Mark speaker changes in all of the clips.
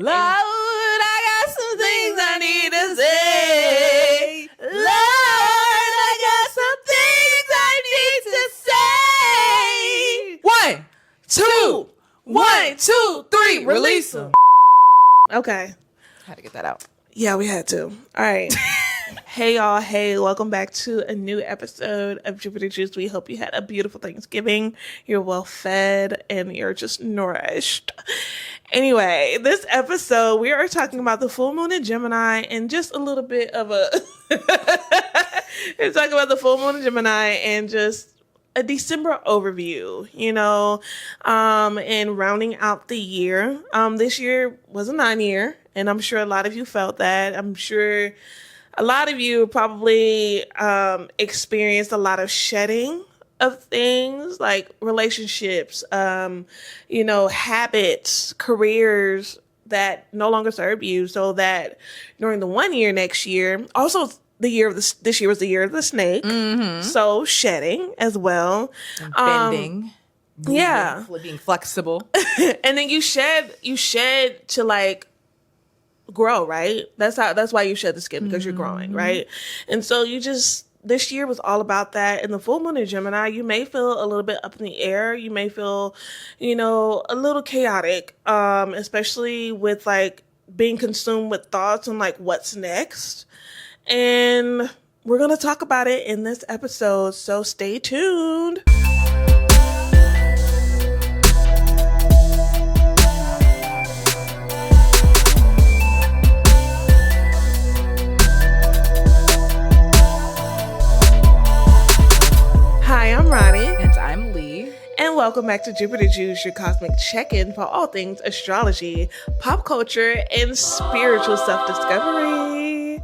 Speaker 1: Lord, I got some things I need to say. Lord, I got some things I need to say. 1, 2, 3, release them. Okay.
Speaker 2: Had to get that out.
Speaker 1: Yeah, we had to. All right. Hey, y'all. Hey, welcome back to a new episode of Jupiter Juice. We hope you had a beautiful Thanksgiving. You're well fed and you're just nourished. Anyway, this episode, we are talking about the full moon in Gemini and just a little bit of a... We're talking about the full moon in Gemini and just a December overview, and rounding out the year. This year was a 9-year, and I'm sure a lot of you felt that. I'm sure a lot of you probably experienced a lot of shedding of things like relationships, habits, careers that no longer serve you, so that during the 1 year next year, also this year was the year of the snake. Mm-hmm. So shedding as well.
Speaker 2: And bending.
Speaker 1: Yeah.
Speaker 2: Being flexible.
Speaker 1: And then you shed to like grow, right? That's why you shed the skin, because you're growing, right? And so this year was all about that. And the full moon in Gemini, you may feel a little bit up in the air. You may feel, a little chaotic, especially with like being consumed with thoughts on like what's next. And we're going to talk about it in this episode. So stay tuned. Hi, I'm Ronnie.
Speaker 2: And I'm Lee.
Speaker 1: And welcome back to Jupiter Juice, your cosmic check-in for all things astrology, pop culture, and spiritual self-discovery.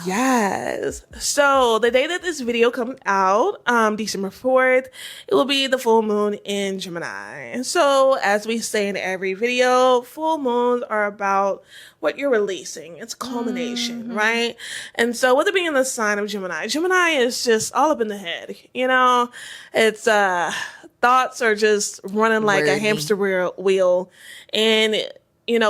Speaker 1: Yes. So the day that this video comes out, December 4th, it will be the full moon in Gemini. And so as we say in every video, full moons are about what you're releasing. It's culmination, right? And so with it being the sign of Gemini is just all up in the head. It's thoughts are just running like a hamster wheel, and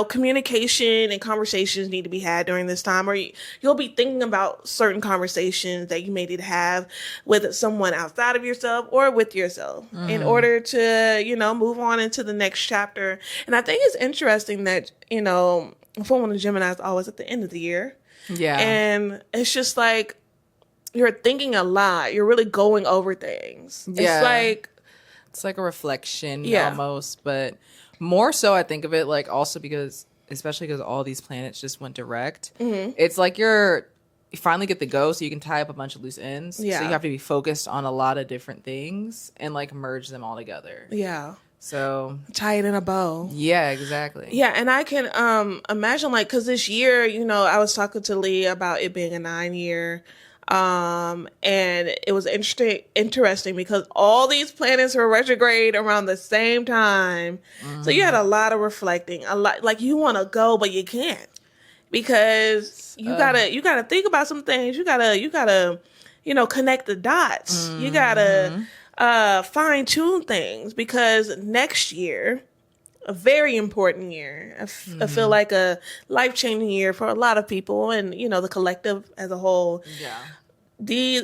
Speaker 1: communication and conversations need to be had during this time, or you'll be thinking about certain conversations that you may need to have with someone outside of yourself or with yourself in order to, move on into the next chapter. And I think it's interesting that, full moon in Gemini is always at the end of the year.
Speaker 2: Yeah.
Speaker 1: And it's just like, you're thinking a lot. You're really going over things.
Speaker 2: Yeah. It's like a reflection almost, but more so I think of it like also especially because all these planets just went direct. Mm-hmm. It's like you finally get the go, so you can tie up a bunch of loose ends. Yeah. So you have to be focused on a lot of different things and like merge them all together.
Speaker 1: Yeah.
Speaker 2: So
Speaker 1: tie it in a bow.
Speaker 2: Yeah, exactly.
Speaker 1: Yeah, and I can imagine like, because this year, I was talking to Lee about it being a 9-year. And it was interesting because all these planets were retrograde around the same time. Mm-hmm. So you had a lot of reflecting, a lot, like you want to go, but you can't, because you gotta think about some things. You gotta, connect the dots. Mm-hmm. You gotta, fine tune things, because next year, a very important year. I feel like a life-changing year for a lot of people, and the collective as a whole. Yeah.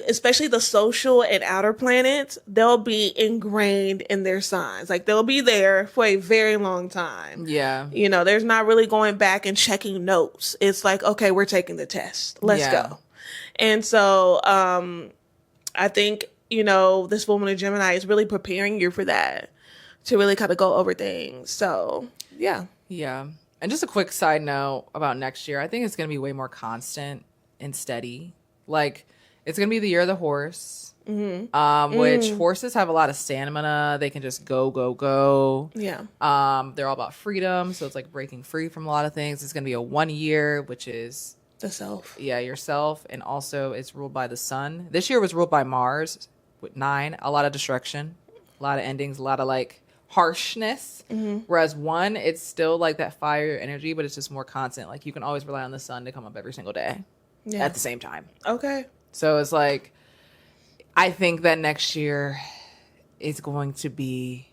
Speaker 1: Especially the social and outer planets, they'll be ingrained in their signs. Like they'll be there for a very long time. Yeah. There's not really going back and checking notes. It's like, okay, we're taking the test. Let's go. And so I think, this full moon in Gemini is really preparing you for that, to really kind of go over things. So, yeah. Yeah.
Speaker 2: And just a quick side note about next year. I think it's going to be way more constant and steady. Like, it's going to be the year of the horse, which horses have a lot of stamina. They can just go, go, go. Yeah. They're all about freedom. So it's like breaking free from a lot of things. It's going to be a 1 year, which is
Speaker 1: the self.
Speaker 2: Yeah, yourself. And also it's ruled by the sun. This year was ruled by Mars with 9. A lot of destruction, a lot of endings, a lot of like harshness. Mm-hmm. Whereas 1, it's still like that fire energy, but it's just more constant. Like you can always rely on the sun to come up every single day at the same time.
Speaker 1: Okay.
Speaker 2: So it's like, I think that next year is going to be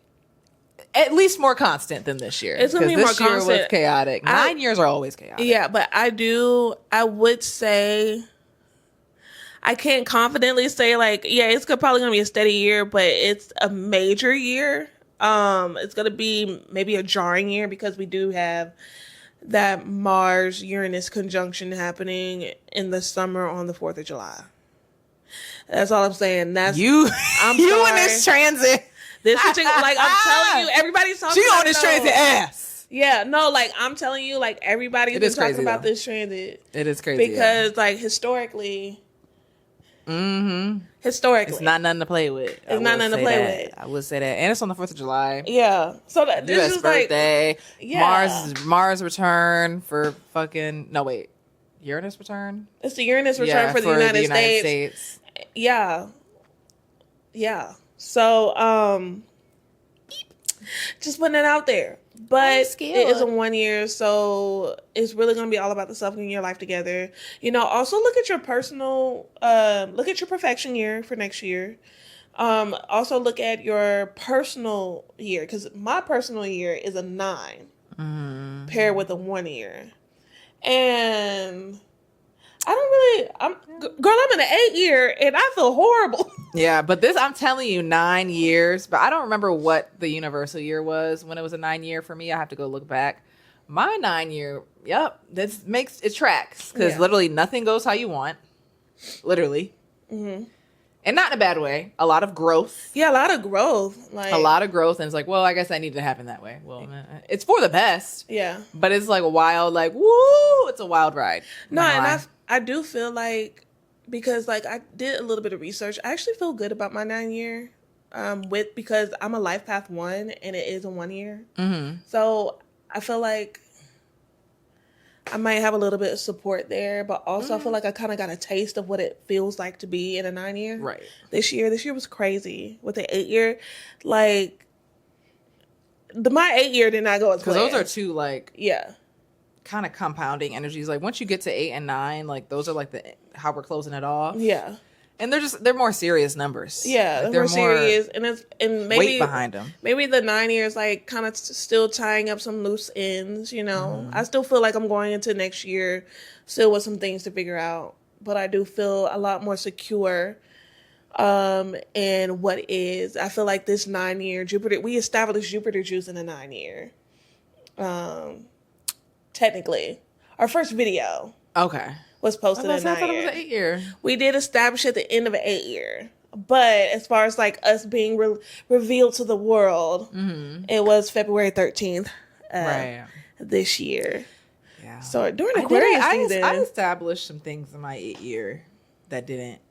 Speaker 2: at least more constant than this year.
Speaker 1: It's gonna be more
Speaker 2: this year
Speaker 1: constant.
Speaker 2: was chaotic. 9 years are always chaotic.
Speaker 1: Yeah, but I would say, I can't confidently say like, yeah, it's probably gonna be a steady year, but it's a major year. It's gonna be maybe a jarring year because we do have that Mars Uranus conjunction happening in the summer on the 4th of July. That's all I'm saying. That's I'm
Speaker 2: you
Speaker 1: sorry.
Speaker 2: in this transit.
Speaker 1: This particular, like, I'm telling you, everybody's talking
Speaker 2: She
Speaker 1: about
Speaker 2: on this
Speaker 1: it, though.
Speaker 2: transit ass.
Speaker 1: Yeah, no, like, I'm telling you, like, everybody's been talking
Speaker 2: crazy,
Speaker 1: about
Speaker 2: though.
Speaker 1: this transit.
Speaker 2: It is crazy.
Speaker 1: Because, like, historically,
Speaker 2: it's not nothing to play with.
Speaker 1: It's not nothing to play with.
Speaker 2: I would say that. And it's on the 4th of July.
Speaker 1: Yeah. So this
Speaker 2: US
Speaker 1: is like,
Speaker 2: birthday.
Speaker 1: yeah.
Speaker 2: Mars return for fucking, no, wait. Uranus return?
Speaker 1: It's the Uranus return for the United States. Yeah. Yeah. So, just putting it out there. But it is a 1 year, so it's really going to be all about the self getting your life together. You know, also look at your personal, look at your perfection year for next year. Also look at your personal year, because my personal year is a 9 paired with a 1 year. And I'm in an 8 year and I feel horrible.
Speaker 2: Yeah, but I'm telling you, 9 years, but I don't remember what the universal year was when it was a 9 year for me. I have to go look back. My 9 year, yep, this makes it tracks because literally nothing goes how you want. Literally. Mm-hmm. And not in a bad way. A lot of growth.
Speaker 1: Yeah, a lot of growth. Like,
Speaker 2: a lot of growth. And it's like, well, I guess that needed to happen that way. Well, it's for the best.
Speaker 1: Yeah.
Speaker 2: But it's like a wild, like, woo, it's a wild ride.
Speaker 1: No, and I do feel like, because like I did a little bit of research, I actually feel good about my 9 year because I'm a life path 1 and it is a 1 year. Mm-hmm. So I feel like I might have a little bit of support there, but also I feel like I kind of got a taste of what it feels like to be in a 9 year.
Speaker 2: Right.
Speaker 1: This year was crazy with the 8 year. Like, my 8 year did not go as planned.
Speaker 2: Because those are two, like,
Speaker 1: yeah,
Speaker 2: kind of compounding energies. Like, once you get to 8 and 9, like, those are like how we're closing it off.
Speaker 1: Yeah.
Speaker 2: And they're more serious numbers.
Speaker 1: Yeah,
Speaker 2: like,
Speaker 1: they're more serious, and maybe
Speaker 2: weight behind them.
Speaker 1: Maybe the 9 years like kind of still tying up some loose ends. You know, I still feel like I'm going into next year still with some things to figure out, but I do feel a lot more secure. In what is, I feel like this 9 year Jupiter, we established Jupiter juice in a 9 year. Technically, our first video.
Speaker 2: Okay.
Speaker 1: Was posted in 9 year.
Speaker 2: I thought it was an 8 year.
Speaker 1: We did establish at the end of an 8 year. But as far as like us being revealed to the world, it was February 13th this year. Yeah. So during Aquarius season,
Speaker 2: I established some things in my 8 year that didn't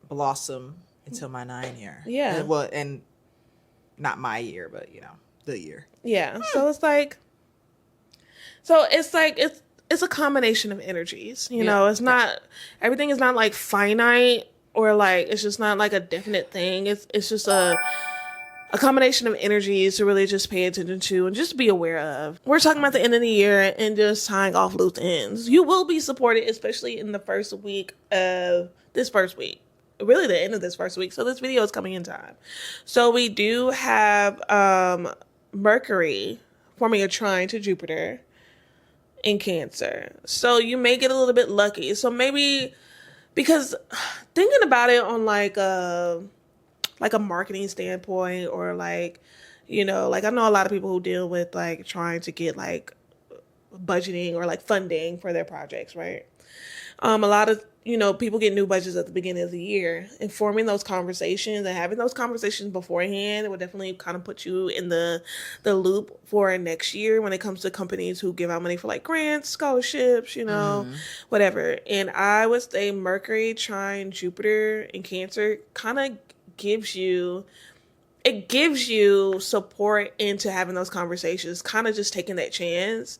Speaker 2: blossom until my 9 year.
Speaker 1: Yeah.
Speaker 2: And not my year, but the year.
Speaker 1: Yeah. So it's like it's a combination of energies, you know, it's not, everything is not like finite or like, it's just not like a definite thing. It's just a combination of energies to really just pay attention to and just be aware of. We're talking about the end of the year and just tying off loose ends. You will be supported, especially in the first week of this first week, really the end of this first week. So this video is coming in time. So we do have Mercury forming a trine to Jupiter in Cancer. So you may get a little bit lucky. So maybe, because thinking about it on like a marketing standpoint, or like, you know, like I know a lot of people who deal with like trying to get like budgeting or like funding for their projects, right? A lot of, you know, people get new budgets at the beginning of the year, and forming those conversations and having those conversations beforehand, it would definitely kind of put you in the loop for next year when it comes to companies who give out money for like grants, scholarships, you know, whatever. And I would say Mercury, Trine, Jupiter in Cancer kind of gives you support into having those conversations, kind of just taking that chance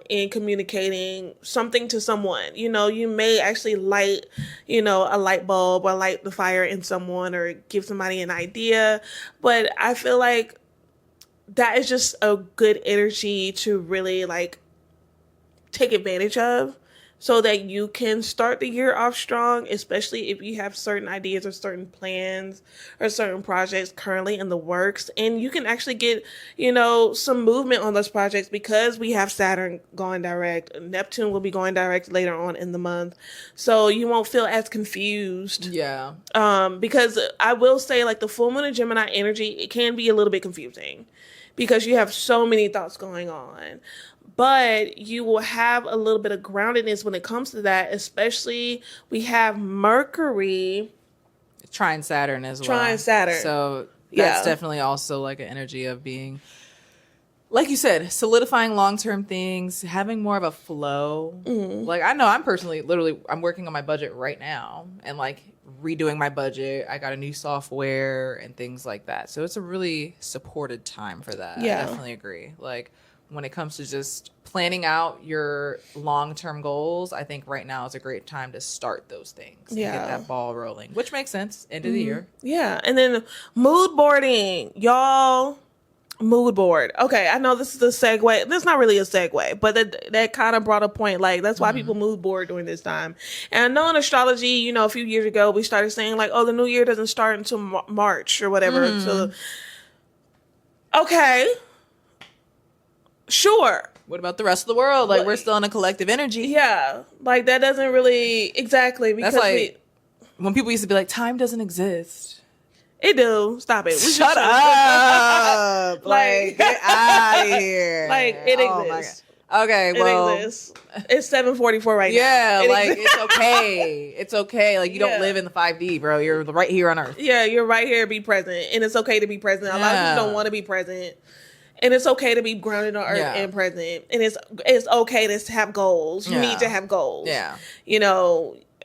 Speaker 1: in communicating something to someone. You know, you may actually light, you know, a light bulb or light the fire in someone or give somebody an idea. But I feel like that is just a good energy to really like take advantage of so that you can start the year off strong, especially if you have certain ideas or certain plans or certain projects currently in the works. And you can actually get, some movement on those projects because we have Saturn going direct. Neptune will be going direct later on in the month. So you won't feel as confused.
Speaker 2: Yeah.
Speaker 1: Because I will say, like, the full moon and Gemini energy, it can be a little bit confusing because you have so many thoughts going on. But you will have a little bit of groundedness when it comes to that, especially we have Mercury.
Speaker 2: Trine Saturn as well.
Speaker 1: Trine Saturn.
Speaker 2: So that's definitely also like an energy of being, like you said, solidifying long-term things, having more of a flow. Mm-hmm. Like, I know I'm personally, literally, I'm working on my budget right now and like redoing my budget. I got a new software and things like that. So it's a really supported time for that. Yeah. I definitely agree. Like, when it comes to just planning out your long-term goals, I think right now is a great time to start those things. Yeah. And get that ball rolling, which makes sense. End of the year.
Speaker 1: Yeah. And then mood boarding. Y'all, mood board. Okay, I know this is a segue. This is not really a segue, but that kind of brought a point. Like, that's why people mood board during this time. And I know in astrology, a few years ago, we started saying like, oh, the new year doesn't start until March or whatever. So, okay. Sure.
Speaker 2: What about the rest of the world? Like, we're still in a collective energy.
Speaker 1: Yeah. Like, that doesn't really, exactly. Because
Speaker 2: that's like, when people used to be like, time doesn't exist.
Speaker 1: It do. Stop it.
Speaker 2: Shut up. Like, get out of here.
Speaker 1: Like, it exists.
Speaker 2: Okay, well.
Speaker 1: It exists. It's 7:44 right now.
Speaker 2: Yeah, it's okay. It's okay. Like, you don't live in the 5D, bro. You're right here on Earth.
Speaker 1: Yeah, you're right here. Be present. And it's okay to be present. A lot of people don't want to be present. And it's okay to be grounded on Earth and present. And it's okay to have goals. You need to have goals.
Speaker 2: Yeah.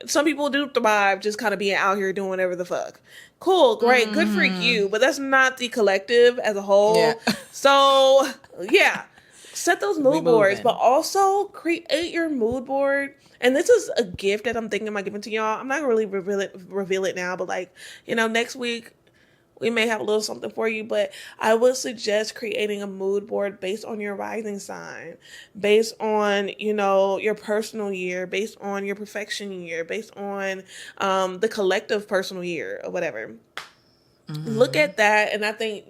Speaker 1: Some people do thrive just kind of being out here doing whatever the fuck. Cool, great, good for you. But that's not the collective as a whole. Yeah. So, set those mood boards. But also create your mood board. And this is a gift that I'm thinking about giving to y'all. I'm not going to really reveal it now. But, like, next week, we may have a little something for you, but I would suggest creating a mood board based on your rising sign, based on, your personal year, based on your perfection year, based on the collective personal year or whatever. Mm-hmm. Look at that, and I think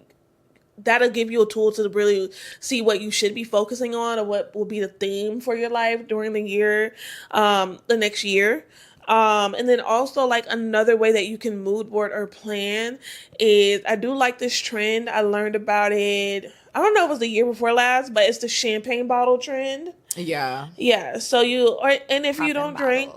Speaker 1: that'll give you a tool to really see what you should be focusing on or what will be the theme for your life during the year, the next year. And then also, like, another way that you can mood board or plan is, I do like this trend. I learned about it. I don't know if it was the year before last, but it's the champagne bottle trend.
Speaker 2: Yeah.
Speaker 1: Yeah. So and if you don't drink,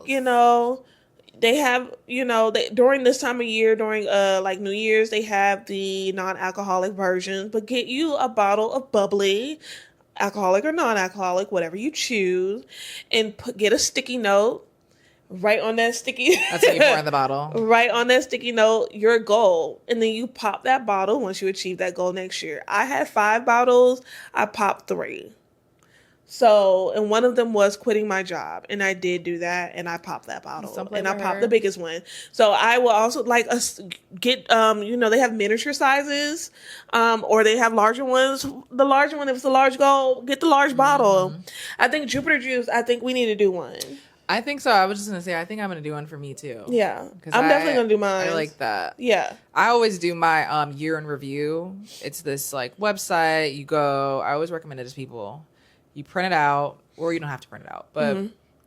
Speaker 1: they have, during this time of year, during like New Year's, they have the non-alcoholic versions, but get you a bottle of bubbly, alcoholic or non-alcoholic, whatever you choose, and get a sticky note. Right on that sticky.
Speaker 2: That's what you pour in the bottle.
Speaker 1: Right on that sticky note, your goal. And then you pop that bottle once you achieve that goal next year. I had 5 bottles. I popped 3. So, and one of them was quitting my job. And I did do that. And I popped that bottle. And I popped the biggest one. So I will also get, they have miniature sizes. Or they have larger ones. The larger one, if it's a large goal, get the large bottle. I think Jupiter Juice, we need to do one.
Speaker 2: I think so. I was just going to say, I think I'm going to do one for me too.
Speaker 1: Yeah. I'm definitely going to do mine.
Speaker 2: I like that.
Speaker 1: Yeah.
Speaker 2: I always do my year in review. It's this like website. You go, I always recommend it to people. You print it out, or you don't have to print it out, but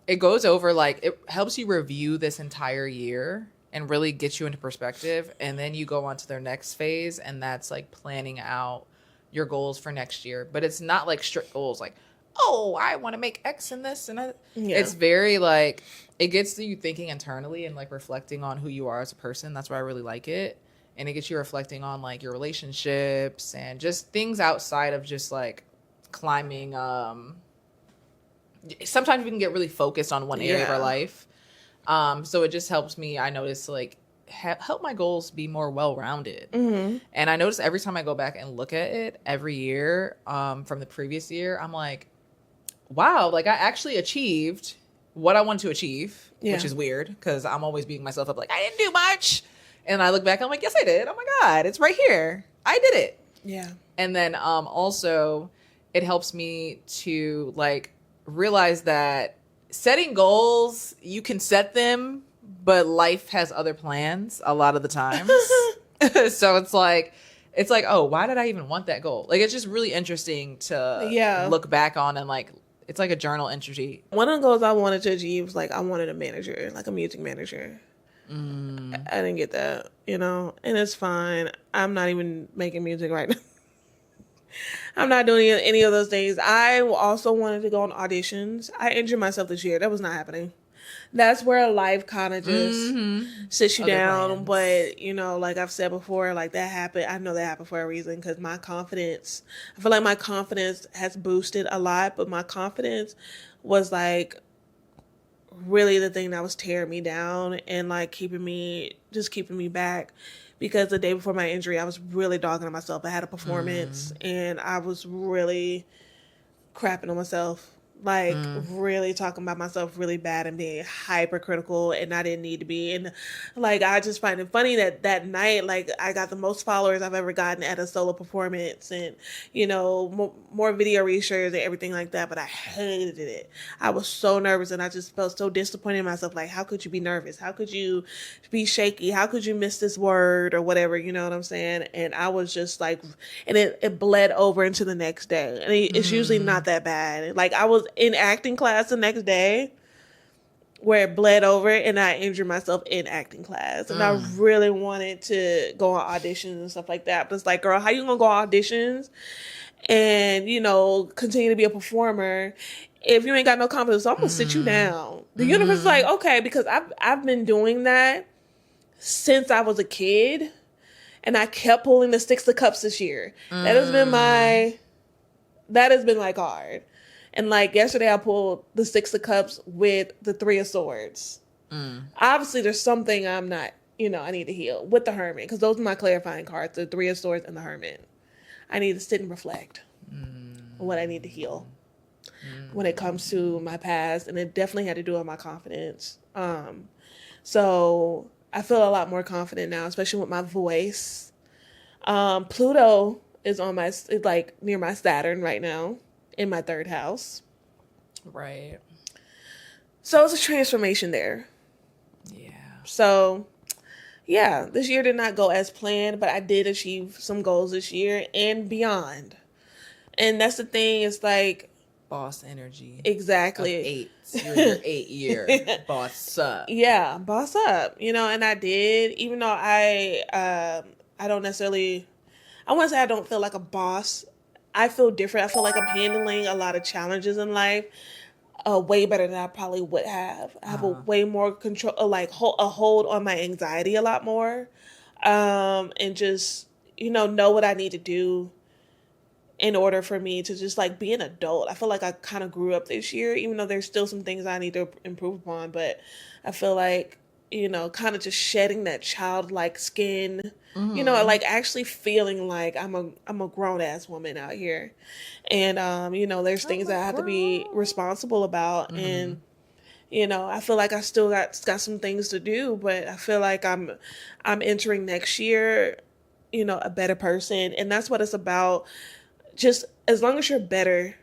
Speaker 2: it goes over, like, it helps you review this entire year and really get you into perspective. And then you go on to their next phase, and that's like planning out your goals for next year. But it's not like strict goals, like, oh, I want to make X in this. And it's very like, it gets you thinking internally and like reflecting on who you are as a person. That's why I really like it. And it gets you reflecting on like your relationships and just things outside of just like climbing. Sometimes we can get really focused on one area of our life. So it just helps me, I notice, like, help my goals be more well-rounded. And I notice every time I go back and look at it every year from the previous year, I'm like, wow, like I actually achieved what I wanted to achieve, which is weird because I'm always beating myself up like, I didn't do much. And I look back, I'm like, yes, I did. Oh my God, it's right here. I did it.
Speaker 1: Yeah.
Speaker 2: And then also it helps me to like realize that setting goals, you can set them, but life has other plans a lot of the times. So it's like, oh, why did I even want that goal? Like, it's just really interesting to look back on, and like, it's like a journal entry.
Speaker 1: One of the goals I wanted to achieve was like, I wanted a manager, like a music manager. I didn't get that, you know, and it's fine. I'm not even making music right now. I'm not doing any of those things. I also wanted to go on auditions. I injured myself this year. That was not happening. That's where life kind of just sits you down. But, you know, like I've said before, like that happened. I know that happened for a reason, because my confidence, I feel like my confidence has boosted a lot, but my confidence was like really the thing that was tearing me down and like keeping me back. Because the day before my injury, I was really dogging on myself. I had a performance and I was really crapping on myself. Like really talking about myself really bad and being hypercritical, and I didn't need to be. And like, I just find it funny that night, like I got the most followers I've ever gotten at a solo performance, and you know, more video reshares and everything like that. But I hated it. I was so nervous, and I just felt so disappointed in myself. Like, how could you be nervous? How could you be shaky? How could you miss this word or whatever? You know what I'm saying? And I was just like, and it bled over into the next day. And it's usually not that bad. Like, I was in acting class the next day where it bled over, and I injured myself in acting class. And I really wanted to go on auditions and stuff like that. But it's like, girl, how you gonna go on auditions and, you know, continue to be a performer if you ain't got no confidence? So I'm gonna sit you down. The universe is like, okay, because I've been doing that since I was a kid, and I kept pulling the Six of Cups this year. That has been like hard. And like yesterday I pulled the Six of Cups with the Three of Swords. Obviously there's something I'm not, you know, I need to heal with the Hermit, because those are my clarifying cards, the Three of Swords and the Hermit. I need to sit and reflect on what I need to heal when it comes to my past. And it definitely had to do with my confidence. So I feel a lot more confident now, especially with my voice. Pluto is like near my Saturn right now, in my third house.
Speaker 2: Right.
Speaker 1: So it's a transformation there.
Speaker 2: Yeah.
Speaker 1: So, yeah, this year did not go as planned, but I did achieve some goals this year and beyond. And that's the thing, it's like...
Speaker 2: boss energy.
Speaker 1: Exactly.
Speaker 2: Of 8. You're in your 8 year. Boss up.
Speaker 1: Yeah, boss up. You know, and I did, even though I don't necessarily... I want to say I don't feel like a boss. I feel different. I feel like I'm handling a lot of challenges in life way better than I probably would have. I have a way more control, like a hold on my anxiety a lot more, and just, you know what I need to do in order for me to just like be an adult. I feel like I kind of grew up this year, even though there's still some things I need to improve upon. But I feel like, you know, kind of just shedding that childlike skin, you know, like actually feeling like I'm a grown ass woman out here. And, you know, there's things that I have to be responsible about. And, you know, I feel like I still got some things to do, but I feel like I'm entering next year, you know, a better person. And that's what it's about. Just as long as you're better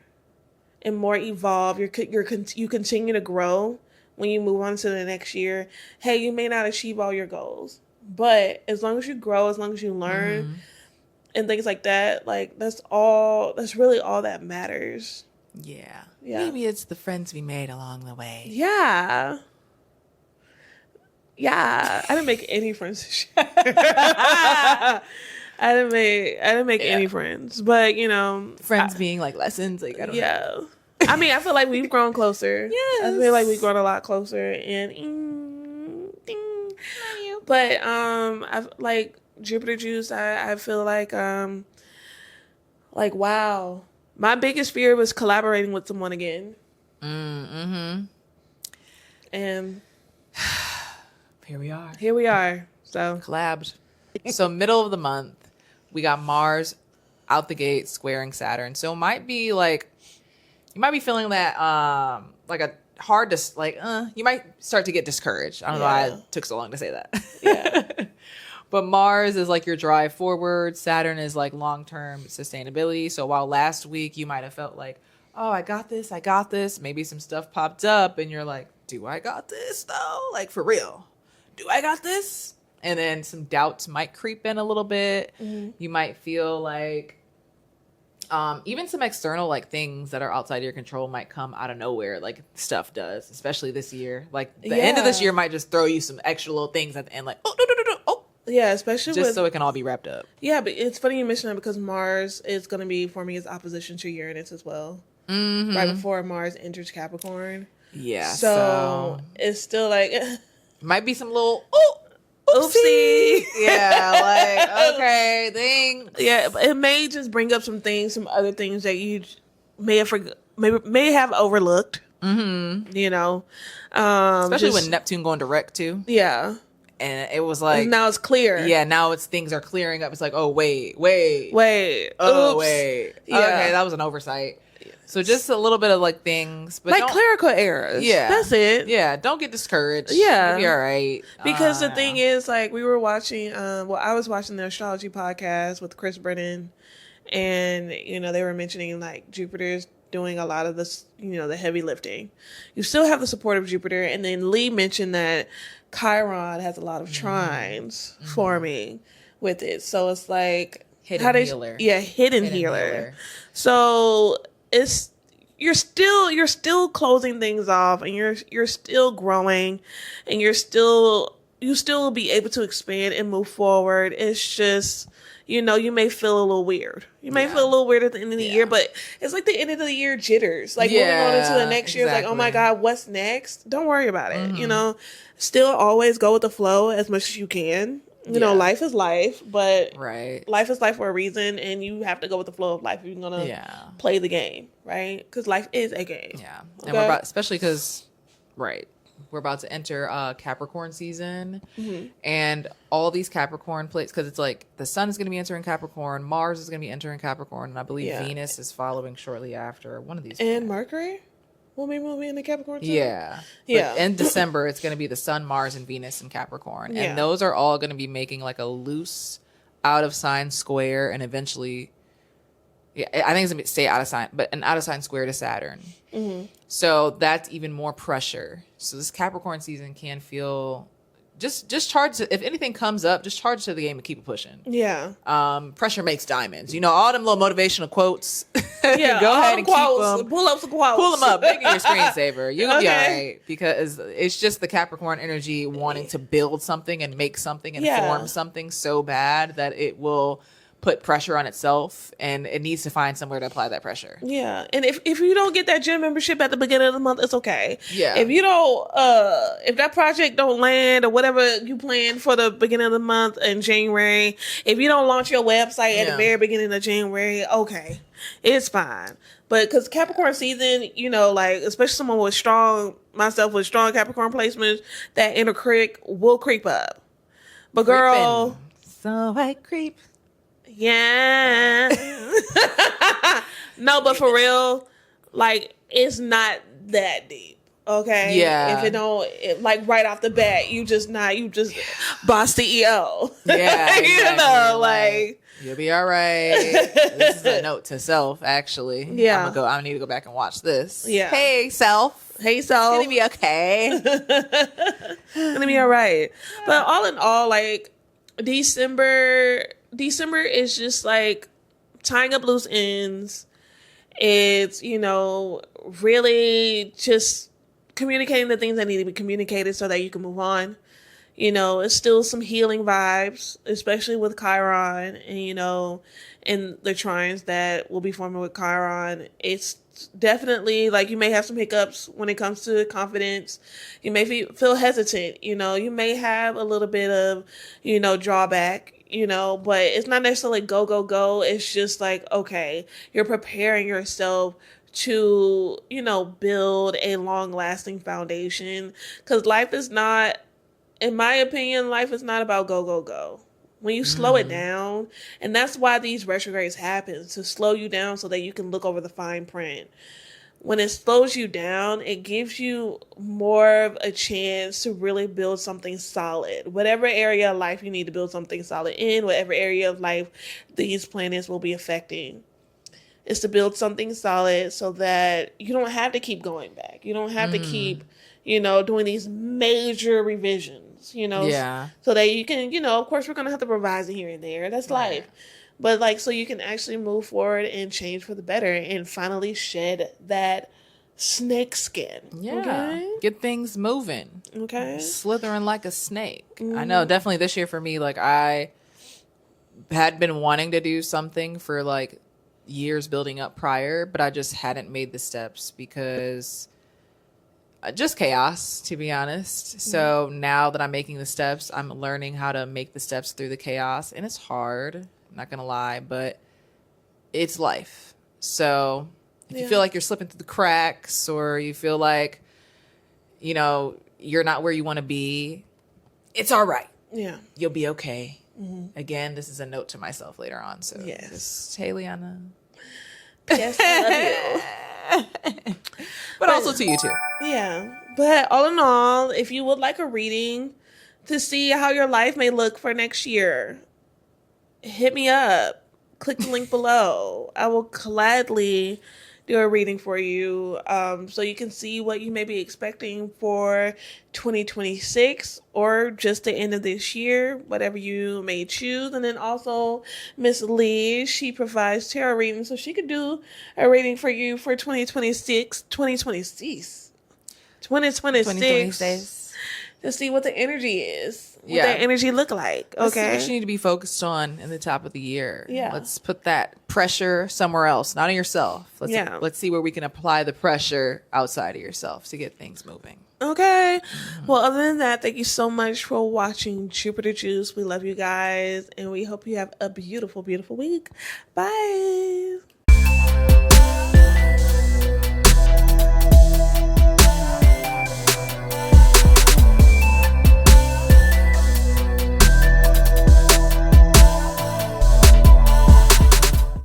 Speaker 1: and more evolved, you continue to grow. When you move on to the next year, hey, you may not achieve all your goals, but as long as you grow, as long as you learn and things like that, like that's really all that matters.
Speaker 2: Yeah. Maybe it's the friends we made along the way.
Speaker 1: Yeah. I didn't make any friends this year. I didn't make any friends, but you know,
Speaker 2: friends being like lessons, like I don't know.
Speaker 1: I mean, I feel like we've grown closer.
Speaker 2: Yes.
Speaker 1: I feel like we've grown a lot closer, and ding. But I like Jupiter juice. I feel like wow, my biggest fear was collaborating with someone again. And
Speaker 2: here we are.
Speaker 1: So
Speaker 2: collabed. So middle of the month, we got Mars out the gate squaring Saturn. So it might be like. You might be feeling that, like a hard to, like, you might start to get discouraged. I don't know why it took so long to say that.
Speaker 1: Yeah.
Speaker 2: But Mars is like your drive forward. Saturn is like long-term sustainability. So while last week you might have felt like, oh, I got this. Maybe some stuff popped up and you're like, do I got this though? Like, for real, do I got this? And then some doubts might creep in a little bit.
Speaker 1: Mm-hmm.
Speaker 2: You might feel like even some external like things that are outside of your control might come out of nowhere, like stuff does, especially this year. Like the end of this year might just throw you some extra little things at the end, like, oh, no, oh.
Speaker 1: Yeah, especially
Speaker 2: just so it can all be wrapped up.
Speaker 1: Yeah, but it's funny you mention that because Mars is going to be forming its opposition to Uranus as well. Mm-hmm. Right before Mars enters Capricorn.
Speaker 2: Yeah.
Speaker 1: So it's still like...
Speaker 2: might be some little...
Speaker 1: Oopsie.
Speaker 2: Yeah, like, okay, thing.
Speaker 1: Yeah, but it may just bring up some other things that you may have overlooked. Mm-hmm. You know?
Speaker 2: Especially when Neptune going direct, too.
Speaker 1: Yeah.
Speaker 2: And it was like...
Speaker 1: now it's clear.
Speaker 2: Yeah, now things are clearing up. It's like, oh, wait.
Speaker 1: Oh,
Speaker 2: Oops. Wait.
Speaker 1: Yeah.
Speaker 2: Okay, that was an oversight. So just a little bit of like things, but
Speaker 1: like clerical errors.
Speaker 2: Yeah,
Speaker 1: that's it.
Speaker 2: Yeah, don't get discouraged.
Speaker 1: Yeah,
Speaker 2: you'll be all right.
Speaker 1: Because the thing is, like, we were watching. I was watching the Astrology podcast with Chris Brennan, and they were mentioning like Jupiter's doing a lot of this, the heavy lifting. You still have the support of Jupiter, and then Lee mentioned that Chiron has a lot of trines forming with it. So it's like
Speaker 2: hidden healer.
Speaker 1: Yeah, hidden healer. So you're still closing things off, and you're still growing, and you still be able to expand and move forward. It's just, you may feel a little weird. You may feel a little weird at the end of the year, but it's like the end of the year jitters. Like moving on into the next year, it's like, oh my God, what's next? Don't worry about it. Mm-hmm. Still always go with the flow as much as you can. Life is life, but life is life for a reason, and you have to go with the flow of life if you're going to play the game, right? Because life is a game.
Speaker 2: Yeah. Okay? And we're about, especially because, we're about to enter Capricorn season, and all these Capricorn plates, because it's like the sun is going to be entering Capricorn, Mars is going to be entering Capricorn, and I believe Venus is following shortly after, one of these.
Speaker 1: And Mercury? Will be moving into Capricorn too?
Speaker 2: Yeah. But in December, it's going to be the Sun, Mars, and Venus in Capricorn. Yeah. And those are all going to be making like a loose out of sign square, and eventually, I think it's going to stay out of sign, but an out of sign square to Saturn. Mm-hmm. So that's even more pressure. So this Capricorn season can feel... Just charge, if anything comes up, just charge to the game and keep it pushing.
Speaker 1: Yeah.
Speaker 2: Pressure makes diamonds. All them little motivational quotes.
Speaker 1: Yeah.
Speaker 2: Go ahead and
Speaker 1: quotes.
Speaker 2: keep them.
Speaker 1: Pull up some quotes.
Speaker 2: Pull them up. Make it your screensaver. You're going to be all right. Because it's just the Capricorn energy wanting to build something and make something and form something so bad that it will put pressure on itself, and it needs to find somewhere to apply that pressure.
Speaker 1: Yeah. And if you don't get that gym membership at the beginning of the month, it's okay.
Speaker 2: Yeah.
Speaker 1: If you don't if that project don't land or whatever you planned for the beginning of the month in January, if you don't launch your website at the very beginning of January, okay. It's fine. But because Capricorn season, like, especially someone with strong Capricorn placements, that inner critic will creep up. But girl,
Speaker 2: so I creep.
Speaker 1: Yeah. No, but for real, like, it's not that deep. Okay.
Speaker 2: Yeah.
Speaker 1: If it don't, like, right off the bat, you just boss CEO.
Speaker 2: Yeah.
Speaker 1: Like,
Speaker 2: you'll be all right. This is a note to self, actually.
Speaker 1: Yeah.
Speaker 2: I need to go back and watch this.
Speaker 1: Yeah.
Speaker 2: Hey, self.
Speaker 1: It's gonna
Speaker 2: be okay.
Speaker 1: It's gonna be all right. Yeah. But all in all, like, December is just like tying up loose ends. It's, really just communicating the things that need to be communicated so that you can move on. It's still some healing vibes, especially with Chiron and, and the trines that will be forming with Chiron. It's definitely like you may have some hiccups when it comes to confidence. You may feel hesitant, you may have a little bit of, drawback, but it's not necessarily go, go, go. It's just like, okay, you're preparing yourself to, build a long lasting foundation, because life is not, in my opinion, life is not about go, go, go. When you slow it down, and that's why these retrogrades happen, to slow you down so that you can look over the fine print. When it slows you down, it gives you more of a chance to really build something solid. Whatever area of life you need to build something solid in, whatever area of life these planets will be affecting. is to build something solid so that you don't have to keep going back. You don't have to keep, doing these major revisions,
Speaker 2: Yeah.
Speaker 1: so that you can, of course we're going to have to revise it here and there. That's life. But like, so you can actually move forward and change for the better and finally shed that snake skin.
Speaker 2: Yeah.
Speaker 1: Okay?
Speaker 2: Get things moving.
Speaker 1: Okay.
Speaker 2: Slithering like a snake. I know, definitely this year for me, like I had been wanting to do something for like years building up prior, but I just hadn't made the steps because just chaos, to be honest. So now that I'm making the steps, I'm learning how to make the steps through the chaos, and it's hard. I'm not going to lie, but it's life. So if you feel like you're slipping through the cracks, or you feel like, you're not where you want to be, it's all right.
Speaker 1: Yeah.
Speaker 2: You'll be okay. Again, this is a note to myself later on. So
Speaker 1: Yes.
Speaker 2: just, hey, Liana.
Speaker 1: Yes, I love you.
Speaker 2: But also to you too.
Speaker 1: Yeah. But all in all, if you would like a reading to see how your life may look for next year, hit me up. Click the link below. I will gladly do a reading for you, so you can see what you may be expecting for 2026 or just the end of this year, whatever you may choose. And then also Miss Lee, she provides tarot readings, so she could do a reading for you for 2026 to see what the energy is, what that energy look like. Okay,
Speaker 2: Let's see what you need to be focused on in the top of the year.
Speaker 1: Yeah.
Speaker 2: Let's put that pressure somewhere else, not on yourself. Let's see where we can apply the pressure outside of yourself to get things moving.
Speaker 1: Okay. Well, other than that, thank you so much for watching Jupiter Juice. We love you guys, and we hope you have a beautiful, beautiful week. Bye.